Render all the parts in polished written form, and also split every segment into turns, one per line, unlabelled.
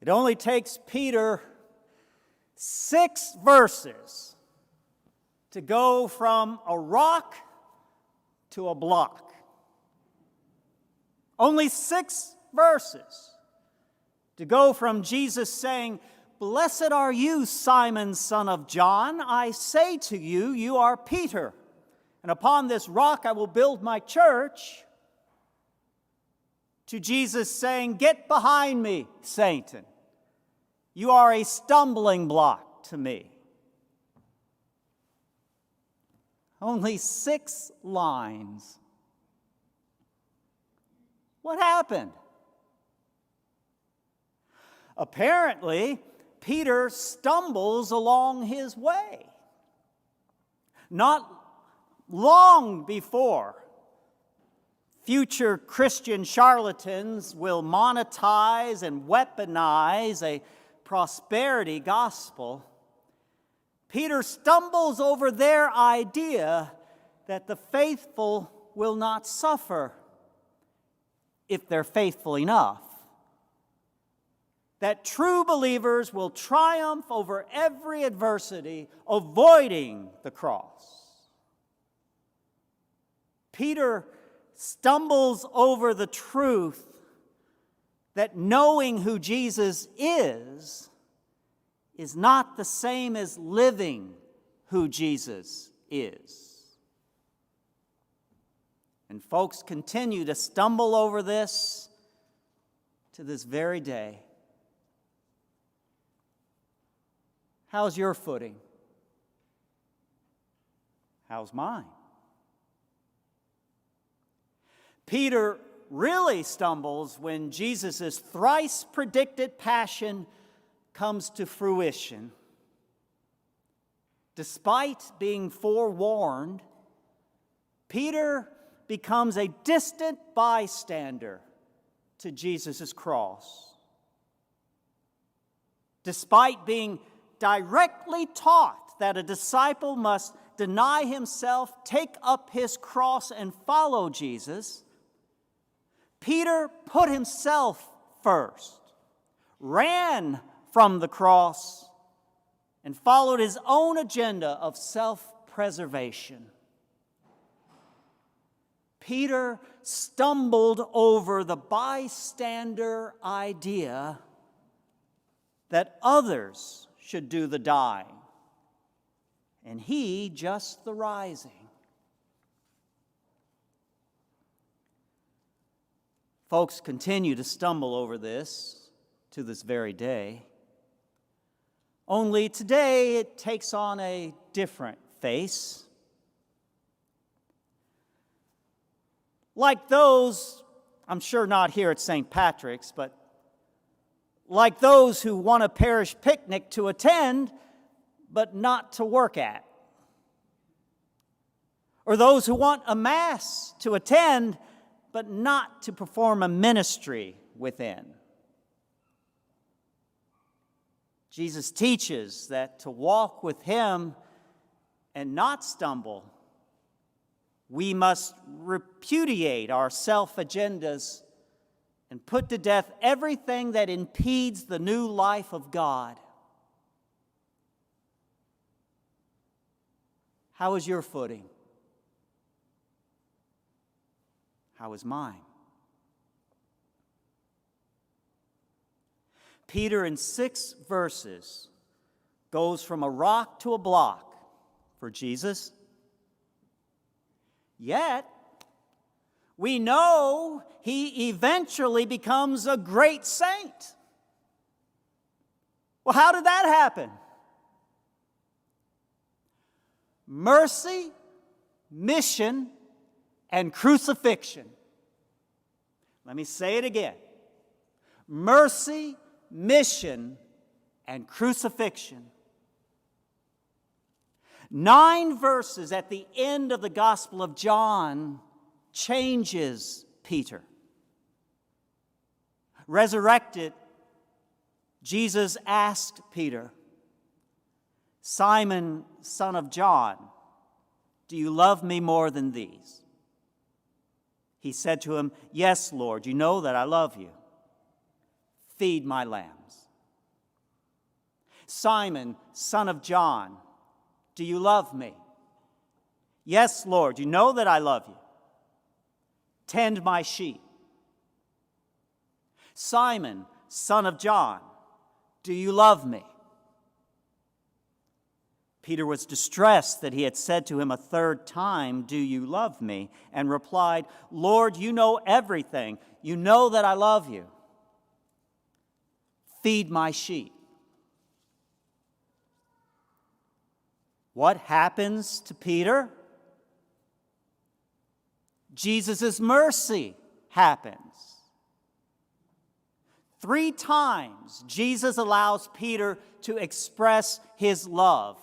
It only takes Peter 6 verses to go from a rock to a block. Only 6 verses to go from Jesus saying, "Blessed are you, Simon, son of John. I say to you, you are Peter, and upon this rock I will build my church," to Jesus saying, "Get behind me, Satan. You are a stumbling block to me." Only 6 lines. What happened? Apparently, Peter stumbles along his way. Not long before future Christian charlatans will monetize and weaponize a prosperity gospel, Peter stumbles over their idea that the faithful will not suffer if they're faithful enough, that true believers will triumph over every adversity, avoiding the cross. Peter stumbles over the truth that knowing who Jesus is not the same as living who Jesus is. And folks continue to stumble over this to this very day. How's your footing? How's mine? Peter really stumbles when Jesus' thrice predicted passion comes to fruition. Despite being forewarned, Peter becomes a distant bystander to Jesus' cross. Despite being directly taught that a disciple must deny himself, take up his cross, and follow Jesus, Peter put himself first, ran from the cross, and followed his own agenda of self-preservation. Peter stumbled over the bystander idea that others should do the dying, and he just the rising. Folks continue to stumble over this to this very day. Only today it takes on a different face. Like those, I'm sure not here at St. Patrick's, but like those who want a parish picnic to attend, but not to work at. Or those who want a mass to attend, but not to perform a ministry within. Jesus teaches that to walk with him and not stumble, we must repudiate our self-agendas and put to death everything that impedes the new life of God. How is your footing? How is mine? Peter, in 6 verses, goes from a rock to a block for Jesus. Yet, we know he eventually becomes a great saint. Well, how did that happen? Mercy, mission, and crucifixion. Let me say it again. Mercy, mission, and crucifixion. 9 verses at the end of the Gospel of John changes Peter. Resurrected, Jesus asked Peter, "Simon, son of John, do you love me more than these?" He said to him, "Yes, Lord, you know that I love you. Feed my lambs." Simon, son of John, do you love me? Yes, Lord, you know that I love you. Tend my sheep. Simon, son of John, do you love me? Peter was distressed that he had said to him a third time, do you love me? And replied, Lord, you know everything. You know that I love you. Feed my sheep. What happens to Peter? Jesus' mercy happens. 3 times Jesus allows Peter to express his love.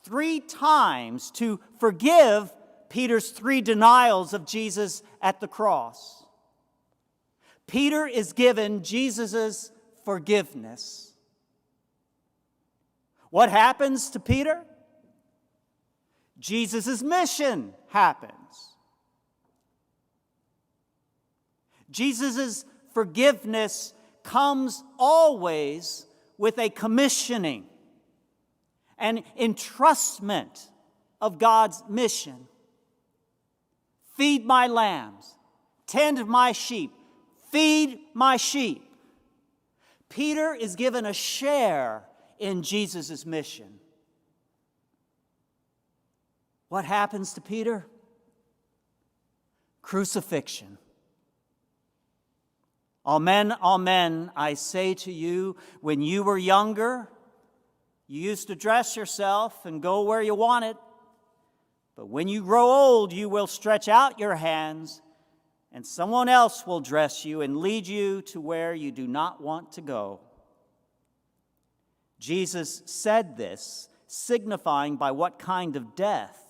3 times to forgive Peter's 3 denials of Jesus at the cross. Peter is given Jesus' forgiveness. What happens to Peter? Jesus' mission happens. Jesus' forgiveness comes always with a commissioning, an entrustment of God's mission. Feed my lambs, tend my sheep, feed my sheep. Peter is given a share in Jesus' mission. What happens to Peter? Crucifixion. Amen, amen, I say to you, when you were younger, you used to dress yourself and go where you wanted. But when you grow old, you will stretch out your hands, and someone else will dress you and lead you to where you do not want to go. Jesus said this, signifying by what kind of death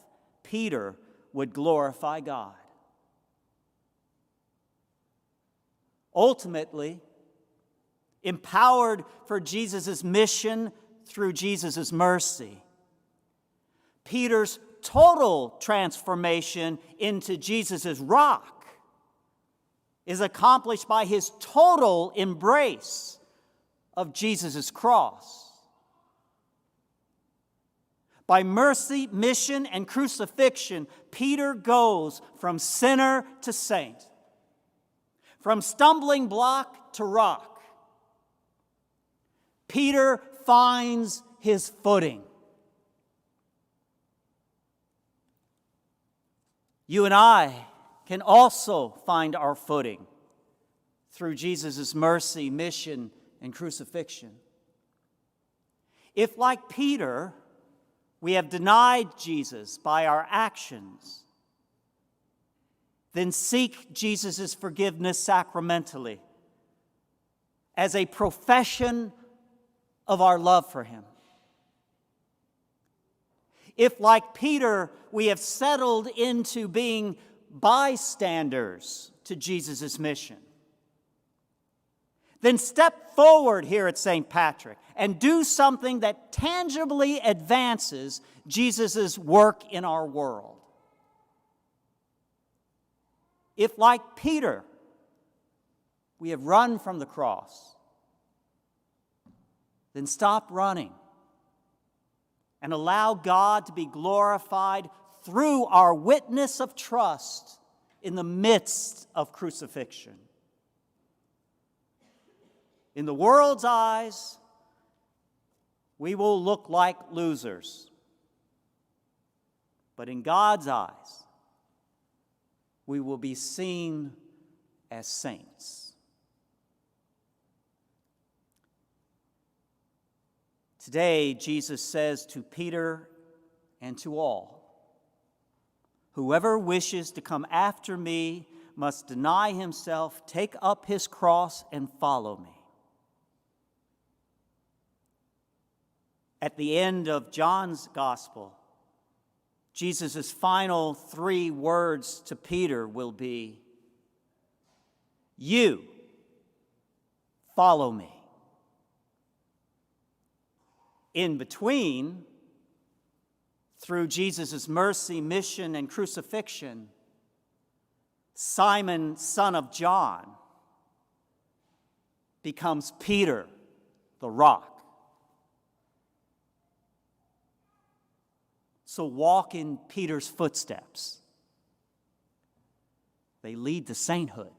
Peter would glorify God. Ultimately, empowered for Jesus' mission through Jesus' mercy, Peter's total transformation into Jesus' rock is accomplished by his total embrace of Jesus' cross. By mercy, mission, and crucifixion, Peter goes from sinner to saint, from stumbling block to rock. Peter finds his footing. You and I can also find our footing through Jesus' mercy, mission, and crucifixion. If, like Peter, we have denied Jesus by our actions, then seek Jesus' forgiveness sacramentally as a profession of our love for him. If, like Peter, we have settled into being bystanders to Jesus' mission, then step forward here at St. Patrick and do something that tangibly advances Jesus' work in our world. If, like Peter, we have run from the cross, then stop running and allow God to be glorified through our witness of trust in the midst of crucifixion. In the world's eyes, we will look like losers. But in God's eyes, we will be seen as saints. Today, Jesus says to Peter and to all, whoever wishes to come after me must deny himself, take up his cross, and follow me. At the end of John's gospel, Jesus' final 3 words to Peter will be, you follow me. In between, through Jesus' mercy, mission, and crucifixion, Simon, son of John, becomes Peter, the rock. So walk in Peter's footsteps. They lead to sainthood.